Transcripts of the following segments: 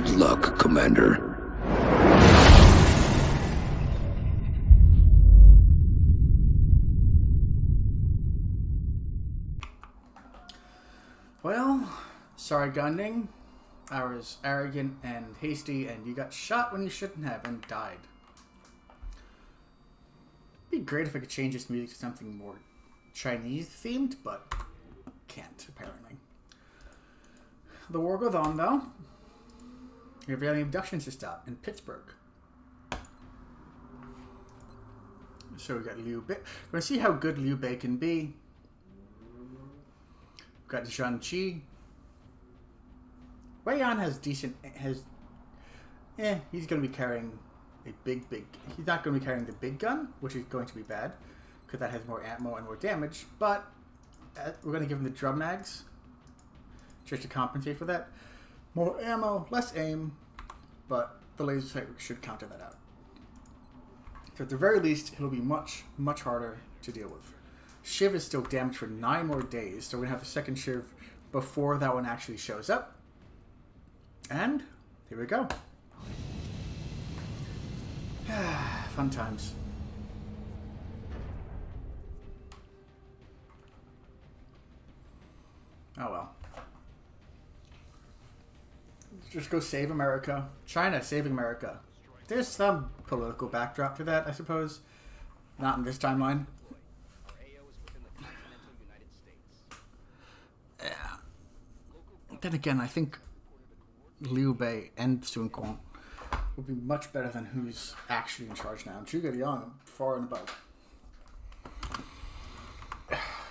Good luck, Commander. Well, sorry, Gunding. I was arrogant and hasty, and you got shot when you shouldn't have and died. It'd be great if I could change this music to something more Chinese themed, but can't, apparently. The war goes on, though. You have any abductions to stop in Pittsburgh. So we got Liu Bei. We're going to see how good Liu Bei can be. We've got Zhang Qi. Wei Yan has decent... he's going to be carrying a big... He's not going to be carrying the big gun, which is going to be bad, because that has more ammo and more damage, but we're going to give him the drum mags, just to compensate for that. More ammo, less aim, but the laser sight should counter that out. So at the very least, it'll be much, much harder to deal with. Shiv is still damaged for 9 more days, so we're going to have a second Shiv before that one actually shows up. And here we go. Fun times. Oh well. Just go save America. China saving America. There's some political backdrop to that, I suppose. Not in this timeline. Yeah. Then again, I think Liu Bei and Sun Quan would be much better than who's actually in charge now. Zhuge Liang, far and above.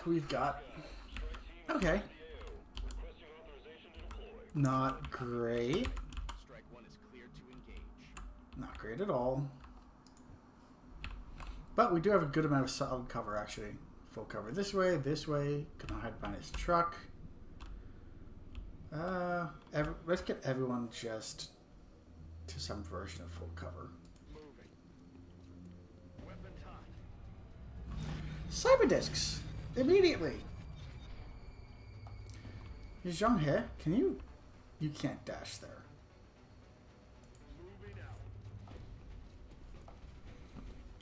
We've got... Okay. Not great. Not great at all. But we do have a good amount of solid cover, actually. Full cover this way. Gonna hide behind his truck. Let's get everyone just to some version of full cover. Cyber discs! Immediately! Zhang He, can you... You can't dash there.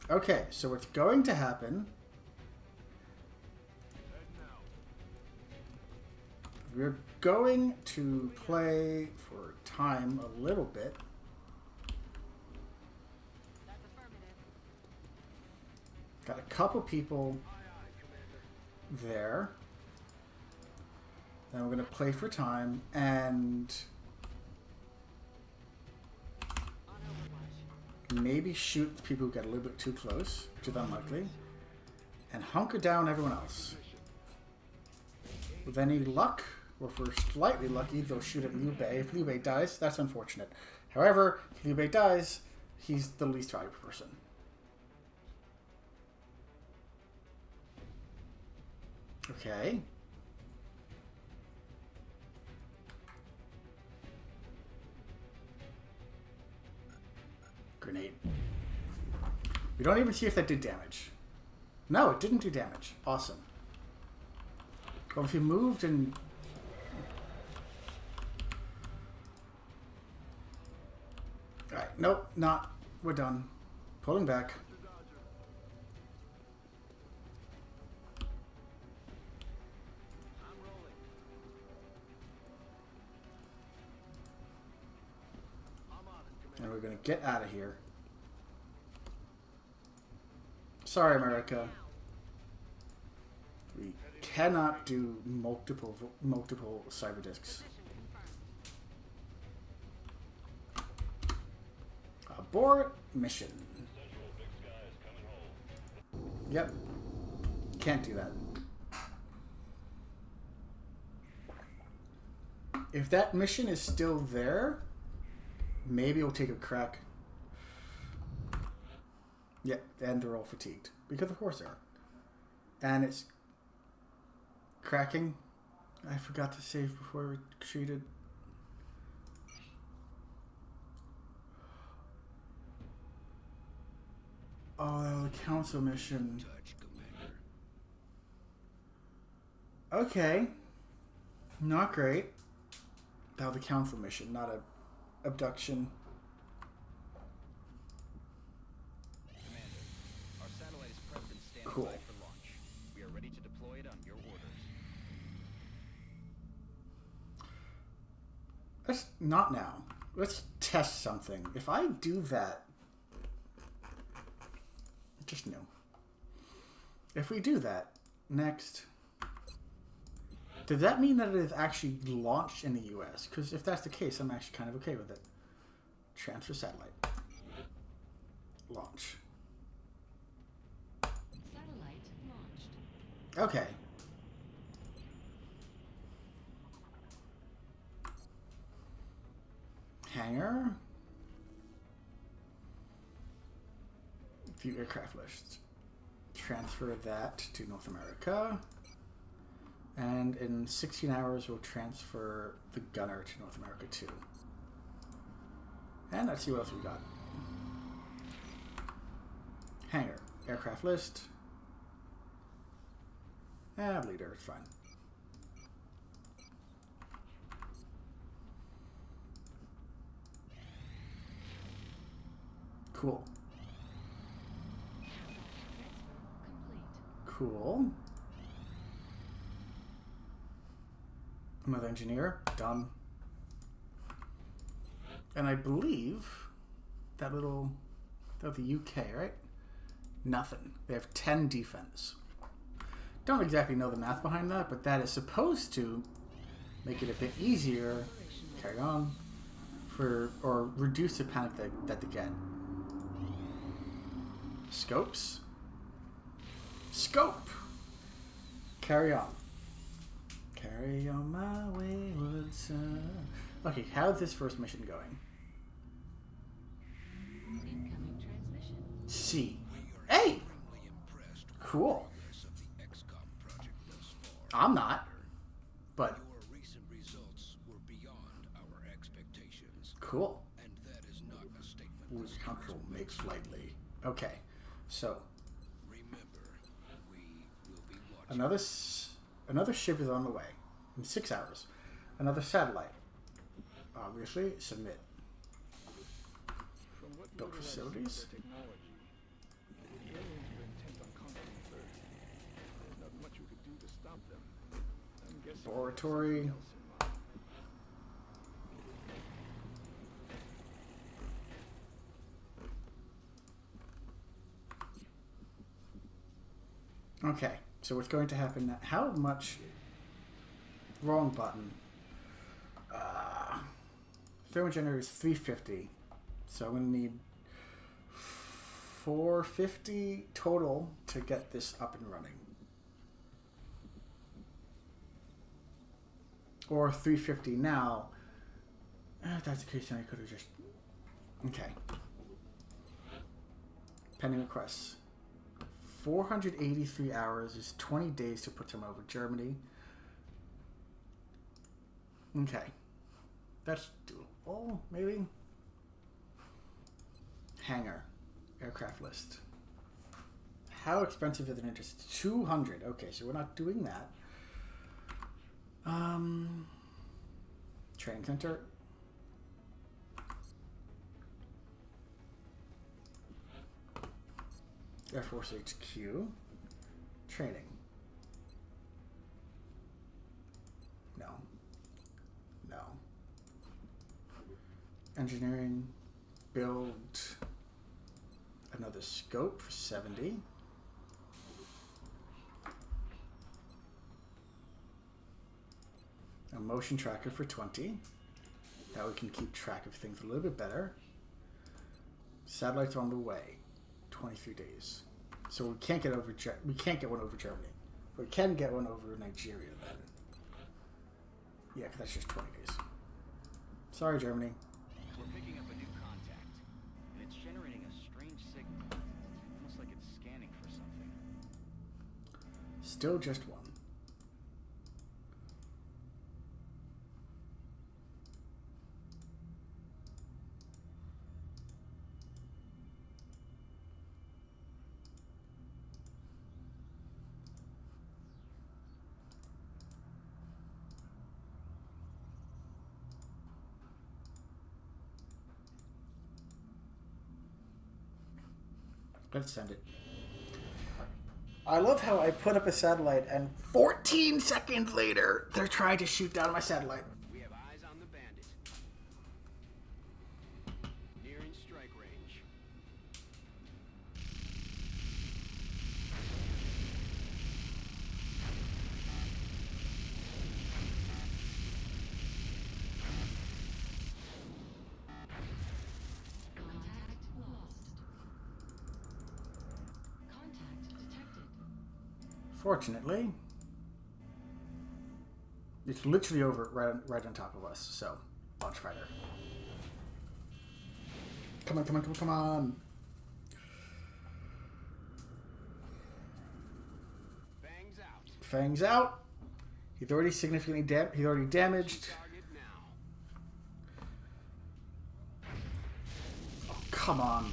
Okay, so what's going to happen... We're going to play for time a little bit. Got a couple people there. Then we're going to play for time and maybe shoot the people who get a little bit too close, which is unlikely, and hunker down everyone else. With any luck, or if we're slightly lucky, they'll shoot at Liu Bei. If Liu Bei dies, that's unfortunate. However, if Liu Bei dies, he's the least valuable person. Okay. Grenade. We don't even see if that did damage. No, it didn't do damage. Awesome. Well, if he moved and... Alright, nope, not. We're done. Pulling back. And we're going to get out of here. Sorry, America. We cannot do multiple cyber discs. Abort mission. Yep. Can't do that. If that mission is still there, maybe we'll take a crack. Yeah, and they're all fatigued. Because of course they are. And it's cracking. I forgot to save before we retreated. Oh, the council mission. Okay. Not great. That was the council mission, not a abduction. Commander, our satellite is prepped and standing Cool. by for launch. We are ready to deploy it on your orders. Let's not now. Let's test something. If I do that, just no. If we do that next, does that mean that it is actually launched in the US? Because if that's the case, I'm actually kind of okay with it. Transfer satellite. Launch. Satellite launched. Okay. Hangar. View aircraft list. Transfer that to North America. And in 16 hours, we'll transfer the gunner to North America too. And let's see what else we got. Hangar. Aircraft list. Bleeder, it's fine. Cool. Cool. Another engineer. Done. And I believe that was the UK, right? Nothing. They have 10 defense. Don't exactly know the math behind that, but that is supposed to make it a bit easier. Carry on. Or reduce the panic that they get. Scopes. Scope! Carry on. Carry on my wayward son. Okay, how's this first mission going? Incoming transmission. C. Hey! Cool. I'm not. But Your recent results were beyond our expectations. cool. And that is not a statement. Ooh, comfortable makes lightly. Okay, so Remember, we will be watching. another ship is on the way in 6 hours. Another satellite. Obviously, submit. From what Built little I've seen of facilities. their technology, the aliens were intent on conquering Earth. There's not much we could do to stop them. I'm guessing they have Laboratory. something else in mind. Okay, so what's going to happen now? How much? Wrong button. Thermal generator is 350, so I'm going to need 450 total to get this up and running. Or 350 now. If that's the case, then I could have just... Okay. Pending requests. 483 hours is 20 days to put them over Germany. Okay. That's doable, maybe? Hangar. Aircraft list. How expensive is an interest? 200. Okay, so we're not doing that. Training center. Air Force HQ. Training. No. No. Engineering. Build another scope for 70. A motion tracker for 20. That we can keep track of things a little bit better. Satellites on the way. 23 days. So we can't get we can't get one over Germany. We can get one over Nigeria then. Yeah, because that's just 20 days. Sorry, Germany. We're picking up a new contact, and it's generating a strange signal. Almost like it's scanning for something. Still just one. Let's send it. I love how I put up a satellite and 14 seconds later, they're trying to shoot down my satellite. We have eyes on the bandit. Nearing strike range. Contact lost. Contact detected. Fortunately, it's literally over right on top of us. So, launch fighter. Come on, come on, come on, come on. Fangs out. Fangs out. He's already significantly damaged. Target now. Oh, come on.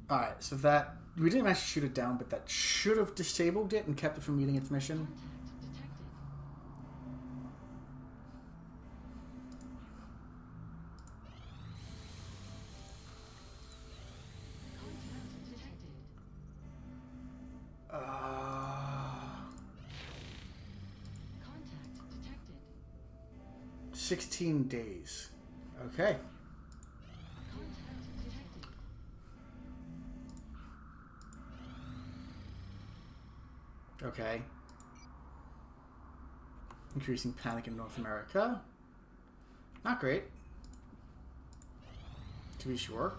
Alright, so that... We didn't actually shoot it down, but that should have disabled it and kept it from meeting its mission. Contact detected. Contact detected. Contact detected. 16 days. Okay. Contact detected. Okay. Increasing panic in North America. Not great. To be sure.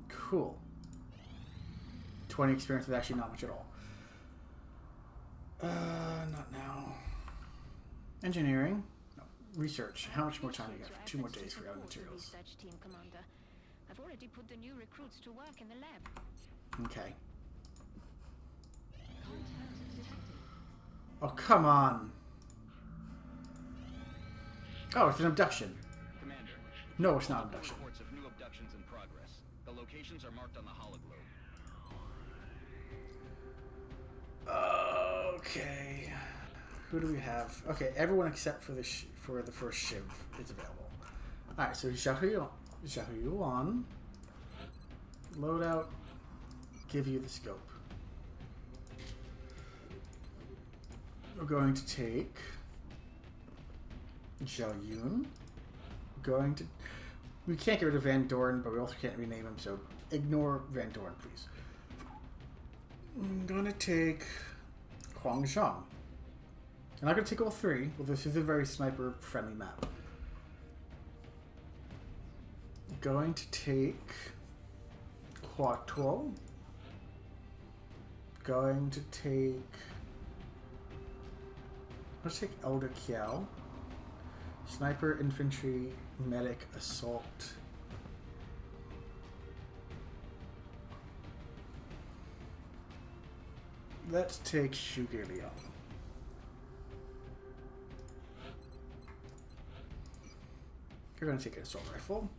Cool. 20 experience is actually not much at all. Not now. Engineering. No. Research. How much more time do you got? 2 more days for other materials. Research team commander. I've already put the new recruits to work in the lab. Okay. Contact detected. Oh, come on. Oh, it's an abduction. Commander. No, it's not multiple abduction. Reports of new abductions in progress. The locations are marked on the hologlobe. Okay. Who do we have? Okay, everyone except for the first shiv is available. All right, so Yuan, loadout, give you the scope. We're going to take Zhao Yun. We're going to. We can't get rid of Van Dorn, but we also can't rename him, so ignore Van Dorn, please. I'm gonna take Huang Zhang. I'm not gonna take all 3. Well, this is a very sniper-friendly map. Going to take Hua Tuo. Going to take. Let's take Elder Kiao. Sniper, infantry, medic, assault. Let's take Shuge Liang. You're going to take an assault rifle.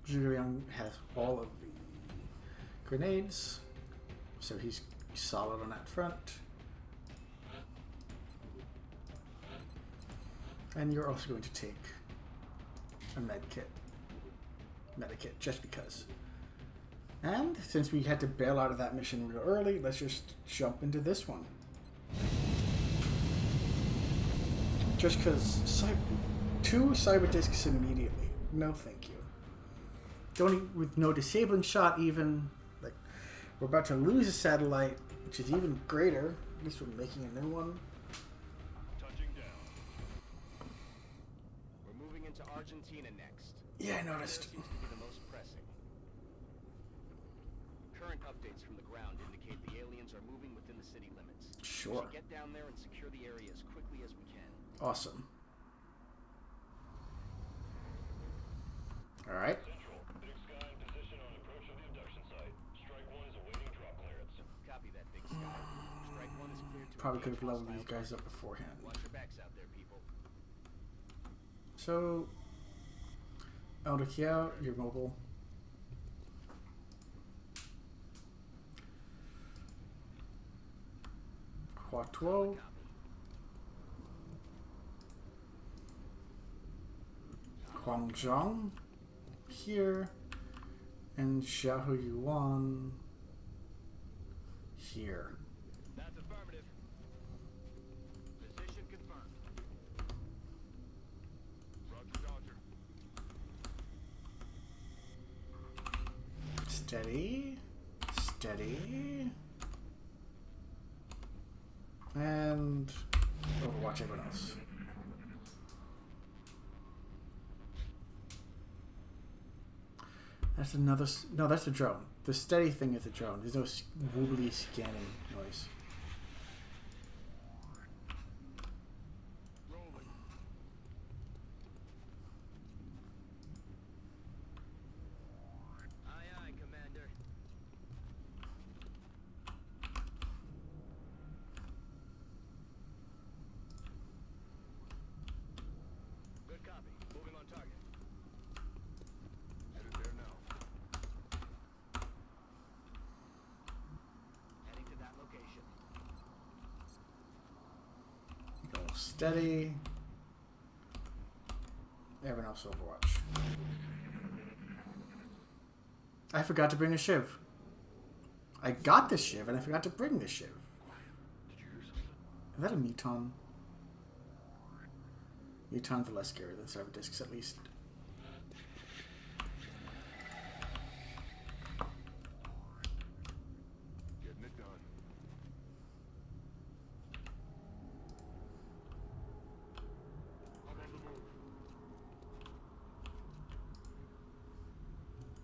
Zhuge Liang has all of the grenades, so he's solid on that front. And you're also going to take a medikit, just because. And since we had to bail out of that mission real early, let's just jump into this one. Just because 2 cyber discs immediately. No, thank you. With no disabling shot, even. Like, we're about to lose a satellite, which is even greater. At least we're making a new one. Touching down. We're moving into Argentina next. Yeah, I noticed. Seems to be the most pressing. Current updates from the ground indicate the aliens are moving within the city limits. Sure. We should get down there and secure the area as quickly as we can. Awesome. All right. Big Sky in position on approach of the abduction site. Strike 1 is awaiting drop clearance. Copy that, Big Sky. Strike 1 is clear to Probably could engage have leveled hostile these guys target. up beforehand. Watch your backs out there, people. So, Elder Kiao, you're mobile. Poitou. Guangzhou here, and Xiaoyuan here. That's affirmative. Position confirmed. Roger, Dodger. Steady, steady, and overwatch everyone else. That's another. No, that's a drone. The steady thing is a drone. There's no wobbly scanning noise. Rolling. Aye, aye, Commander. Good copy. Moving on target. Headed there now. Heading to that location. Go steady. Everyone else overwatch. I forgot to bring a shiv. I got the shiv and I forgot to bring the shiv. Did you hear something? Is that a Muton? Mutons are less scary than server discs, at least. Getting it done. I'm on the move.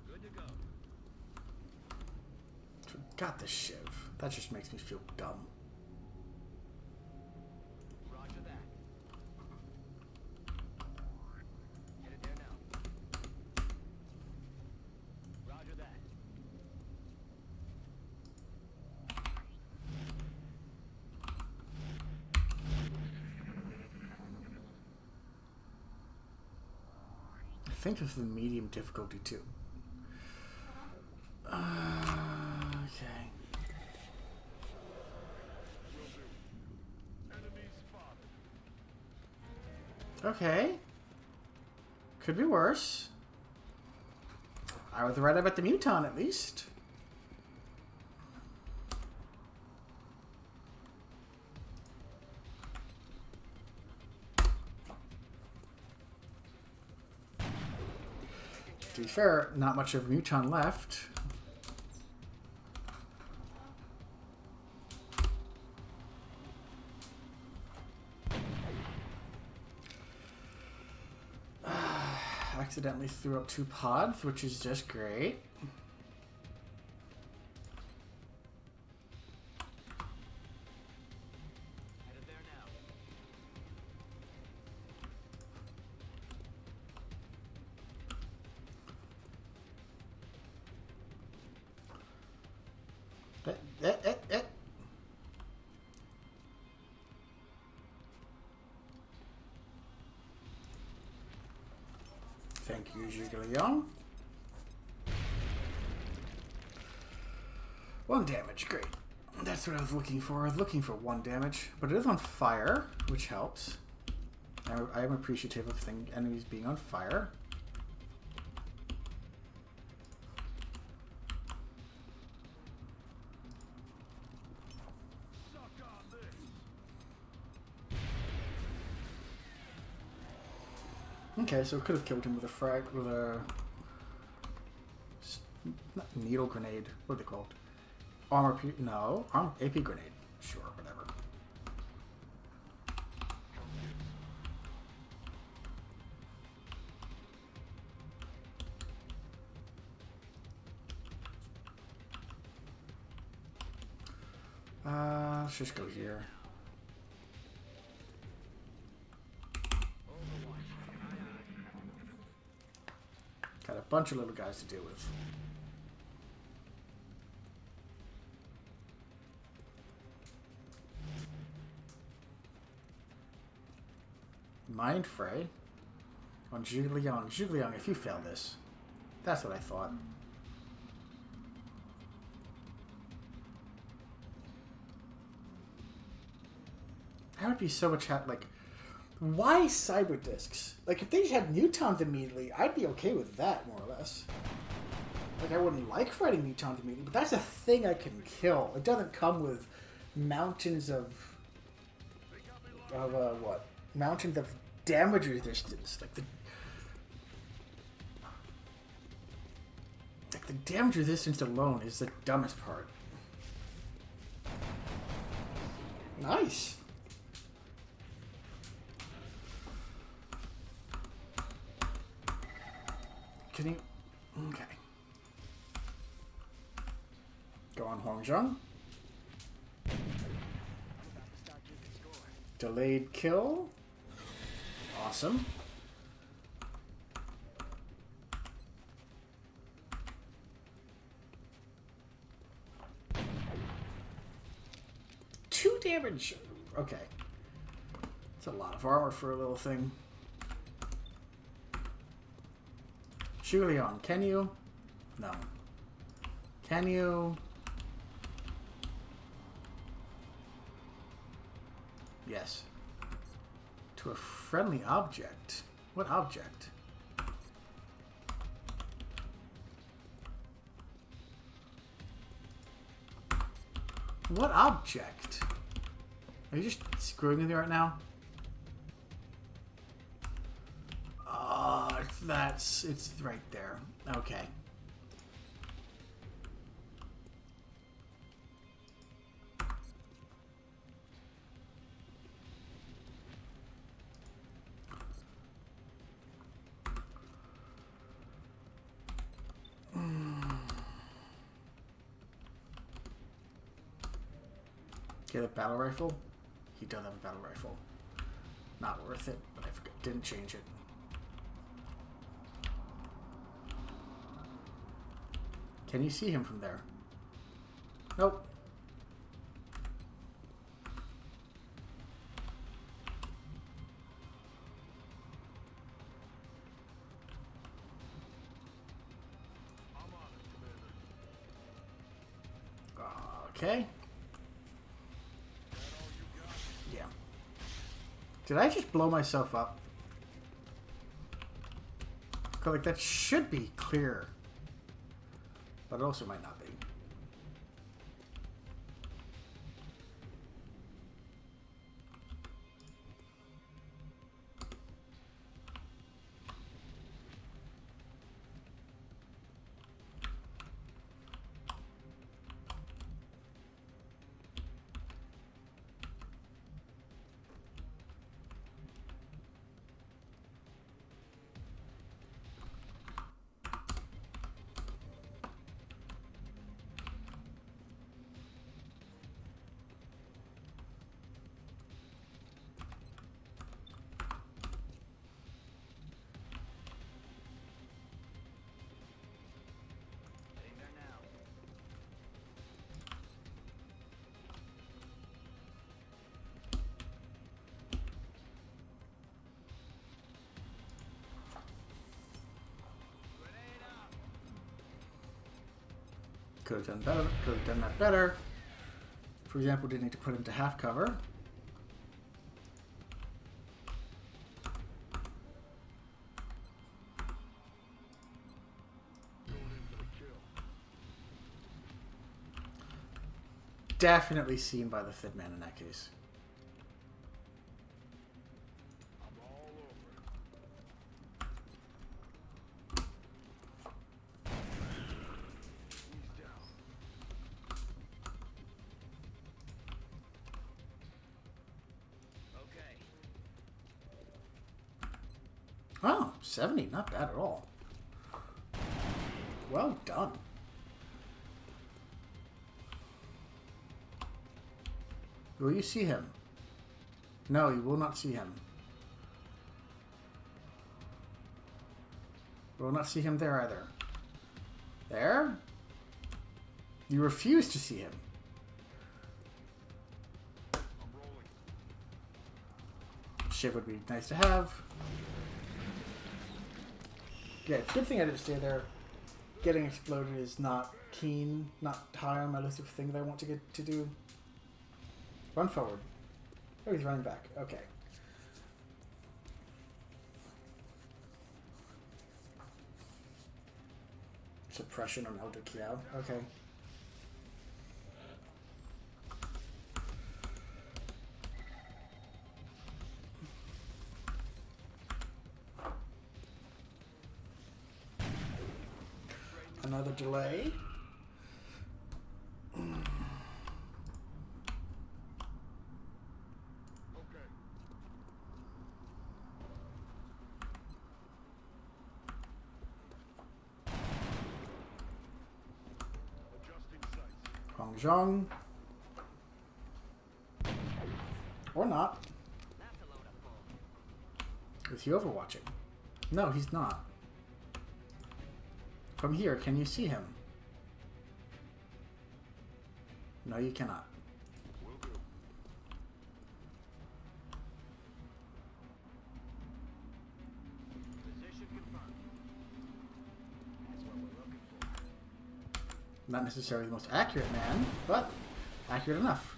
Good to go. Forgot the shiv. That just makes me feel dumb. Roger that. Headed there now. Roger that. I think this is medium difficulty too. Okay. Will do. Enemies spotted. Okay. Could be worse. I was right about the Muton at least. To be fair, not much of Muton left. Accidentally threw up 2 pods, which is just great. Headed there now. Eh. Thank you, Zhuge 1 damage, great. That's what I was looking for. I was looking for 1 damage, but it is on fire, which helps. I am appreciative of enemies being on fire. Suck on this. Okay, so we could have killed him with a not needle grenade. What are they called? AP grenade. Sure, whatever. Let's just go here. Got a bunch of little guys to deal with. Mind Fray on Zhuge Liang. Zhuge Liang, if you fail this, that's what I thought. That would be so much like. Why cyber discs? Like, if they just had Newtons immediately, I'd be okay with that, more or less. Like, I wouldn't like fighting Newtons immediately, but that's a thing I can kill. It doesn't come with mountains of what? Mountains of damage resistance. Like the damage resistance alone is the dumbest part. Nice. Can you... Okay. Go on, Huangjong. Delayed kill. Awesome. Two damage. Okay. That's a lot of armor for a little thing. Shulian, can you? No. Can you? Yes. To a friendly object. What object? What object? Are you just screwing with me right now? It's right there. Okay. Get a battle rifle? He does have a battle rifle. Not worth it, but I didn't change it. Can you see him from there? Nope. Okay. Yeah. Did I just blow myself up? 'Cause, like, that should be clear. But it also might not be. Heading there now. Grenade out. Could have done better. Could have done that better. For example, didn't need to put him to half cover. Going in for the kill. Definitely seen by the Thin Man in that case. I'm all over. He's down. Okay. Oh, 70. Not bad at all. Well done. Will you see him? No, you will not see him. You will not see him there either. There? You refuse to see him. I'm rolling. Ship would be nice to have. Yeah, it's a good thing I didn't stay there. Getting exploded is not not high on my list of things I want to get to do. Run forward. Oh, he's running back. Okay. Suppression on Elder Kiao. Okay. Another delay. Okay. Adjusting sights. Hong Zhong. Or not. That's a load of bull. Is he overwatching? No, he's not. From here, can you see him? No, you cannot. Will do. Position confirmed. That's what we're looking for. Not necessarily the most accurate man, but accurate enough.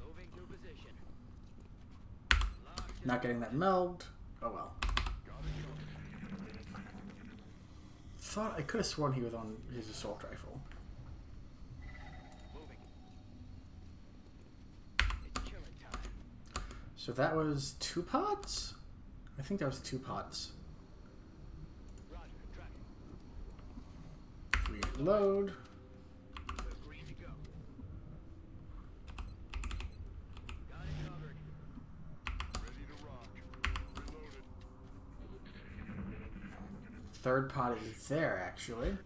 Moving to position. Locked Not getting that meld. Oh well. Got it covered. Thought I could have sworn he was on his assault rifle. moving. It's killing time. So that was 2 pods? I think that was 2 pods. Roger, tracking. Reload. We're green to go. Got it covered. Ready to rock. Reloaded. Third pod is there, actually.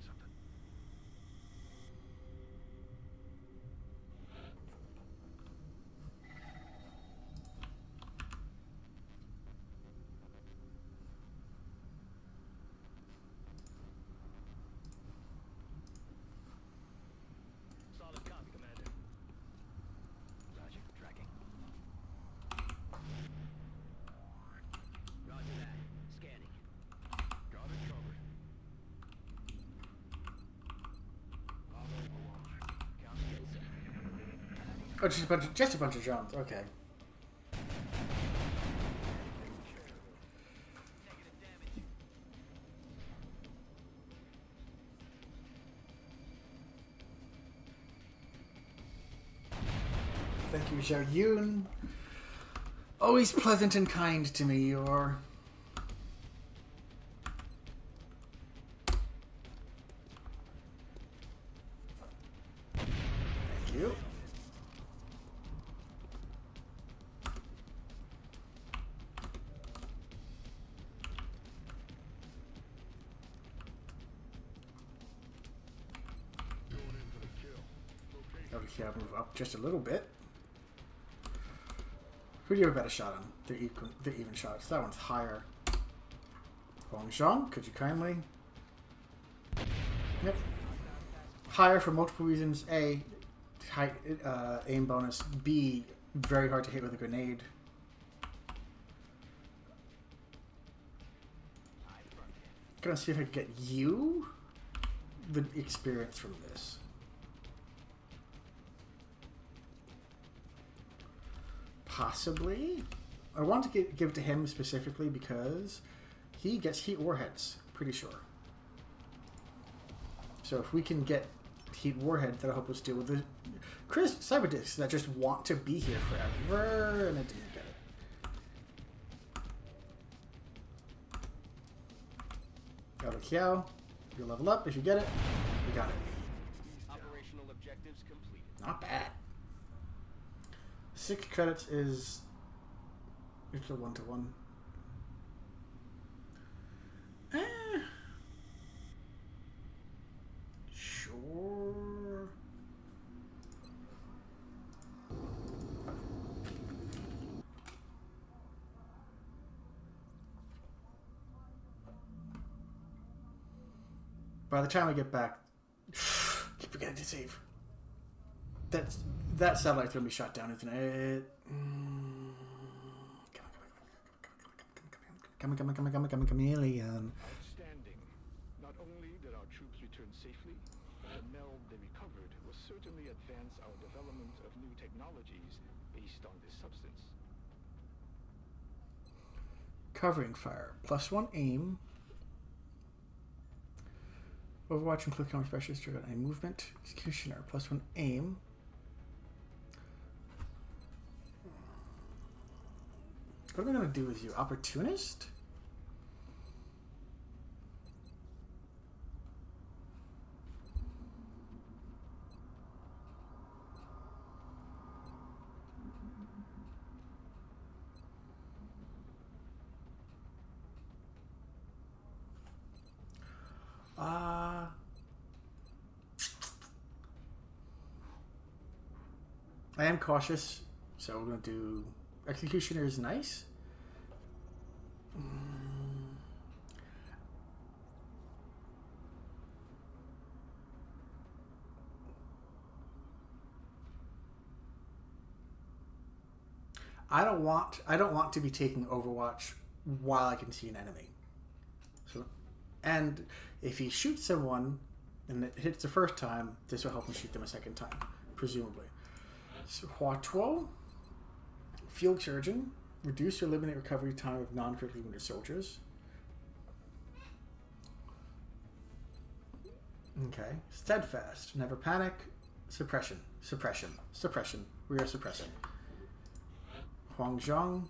Solid copy, Commander. Roger, tracking. Roger that. Scanning. Got it covered. On Overwatch. Count it set. Oh, just a bunch of drones. Okay. Negative damage. Thank you, Xiao Yun. Always pleasant and kind to me, or thank you. Going in for the kill. Location. Okay, I'll move up just a little bit. Who do you have a better shot on? The even shots. That one's higher. Hong Zhong, could you kindly? Yep. Higher for multiple reasons. A, high aim bonus. B, very hard to hit with a grenade. Gonna see if I can get you the experience from this. Possibly. I want to give it to him specifically because he gets heat warheads, pretty sure. So if we can get heat warheads, that'll help us deal with the Chris cyber discs that just want to be here forever, and I didn't get it. Elder Kiao, you level up. If you get it, you got it. Operational objectives completed. Not bad. 6 credits is it's a 1-to-1. Sure. By the time I get back, keep forgetting to save. That satellite's gonna be shot down, isn't it? Come on, chameleon. Outstanding. Not only did our troops return safely, but The meld they recovered will certainly advance our development of new technologies based on this substance. Covering fire. +1 aim. Overwatch and click on specialist trigger on a movement. Executioner. +1 aim. What am I going to do with you? Opportunist? I am cautious, so we're going to do Executioner is nice. I don't want to be taking Overwatch while I can see an enemy. So, and if he shoots someone and it hits the first time, this will help him shoot them a second time, presumably. So, Huatuo, Field Surgeon, reduce or eliminate recovery time of non-critically wounded soldiers. Okay. Steadfast, never panic. Suppression, suppression, suppression. We are suppressing. Huangzhong.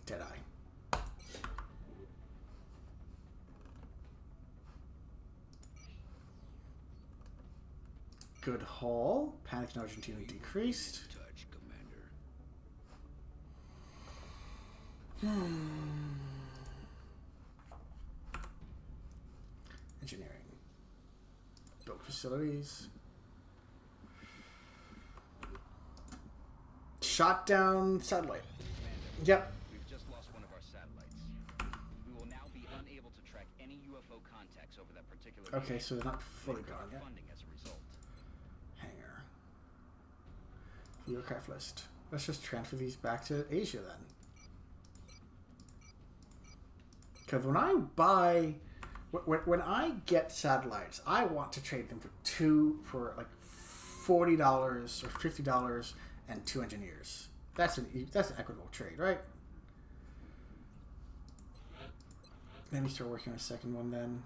Deadeye. Good haul. Panic in Argentina decreased. Touch, Commander. Engineering. Built facilities. Shot down satellite. Commander, Yep. we've just lost one of our satellites. We will now be unable to track any UFO contacts over that particular Okay, region. so they're not fully We've cut gone our yet. funding as a result. Hangar. View aircraft list. Let's just transfer these back to Asia then. Because when I buy, when I get satellites, I want to trade them for like $40 or $50 and 2 engineers. That's an equitable trade, right? Let me start working on a second one then.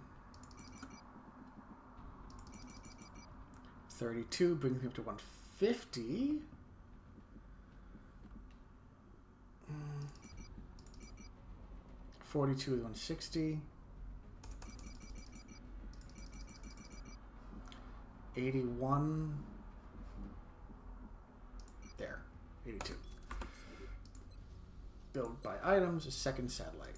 32 brings me up to 150. 42 is 160. 81. There. 82. Build by items, a second satellite.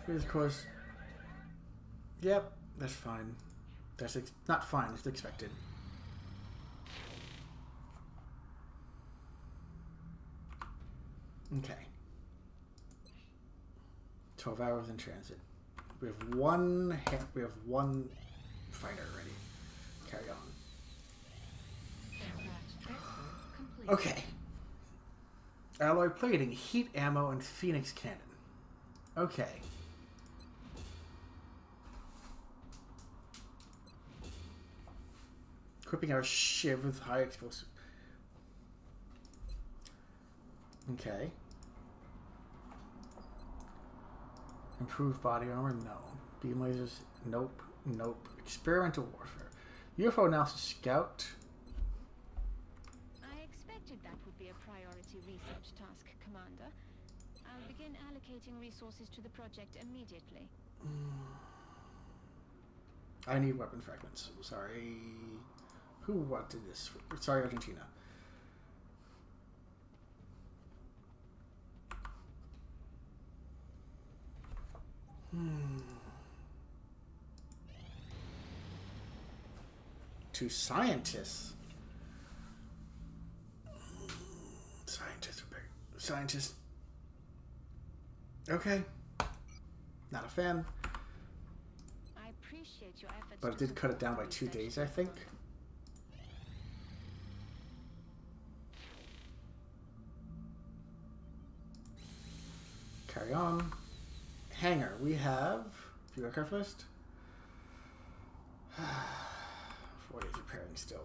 Here's of course. Yep, that's fine. That's not fine, it's expected. Okay. 12 hours in transit. We have one fighter ready. Carry on. Aircraft transfer complete. Okay. Alloy plating, heat ammo, and phoenix cannon. Okay. Equipping our shiv with high explosive. Okay. Improved body armor? No. Beam lasers? Nope. Nope. Experimental warfare. UFO analysis scout. I expected that would be a priority research task, Commander. I'll begin allocating resources to the project immediately. I need weapon fragments. Sorry. Who wanted this? Sorry, Argentina. To scientists. Scientists are big. Scientists. Okay. Not a fan. I appreciate your efforts But it to did cut it down by support 2 research days, I think. Carry on. Hangar. We have view aircraft list. 4 days repairing still.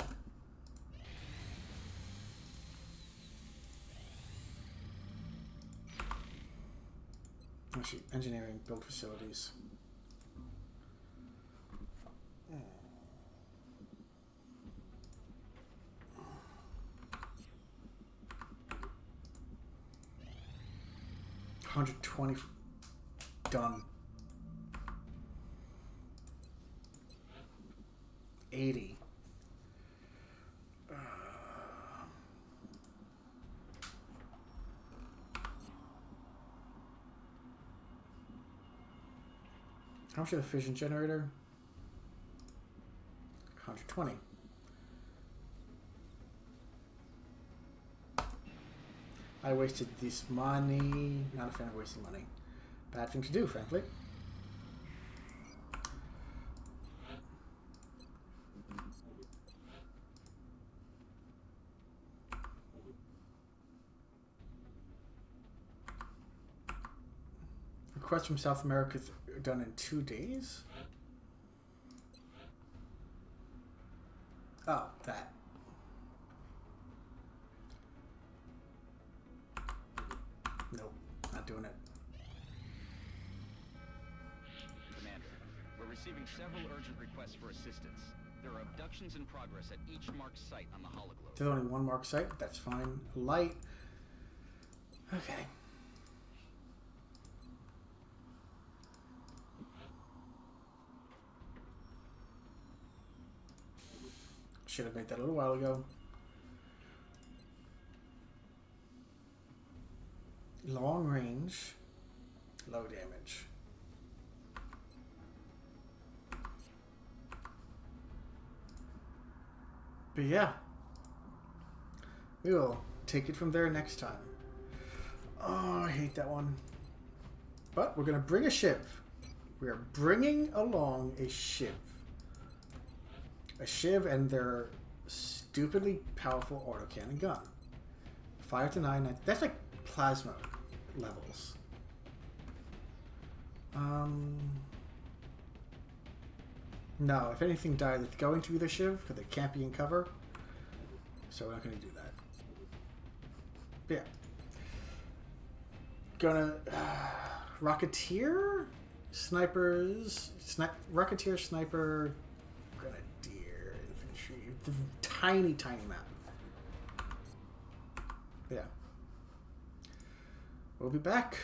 Actually, engineering, build facilities. 120 done. 80. How much is the fission generator? 120. I wasted this money. Not a fan of wasting money. Bad thing to do, frankly. Request from South America done in 2 days? Oh, that. Nope, not doing it. Commander, we're receiving several urgent requests for assistance. There are abductions in progress at each marked site on the hologlobe. There's only one marked site, that's fine. Light. Okay. Should have made that a little while ago. Long range, low damage. But yeah, we will take it from there next time. Oh, I hate that one. But we're going to bring a shiv. We are bringing along a shiv. A shiv and their stupidly powerful autocannon gun. 5 to 9. That's like plasma levels. No, if anything died, it's going to be the shiv because it can't be in cover. So we're not going to do that. But yeah. Gonna Rocketeer, snipers, Rocketeer, sniper, grenadier, infantry. The tiny map. Yeah. We'll be back.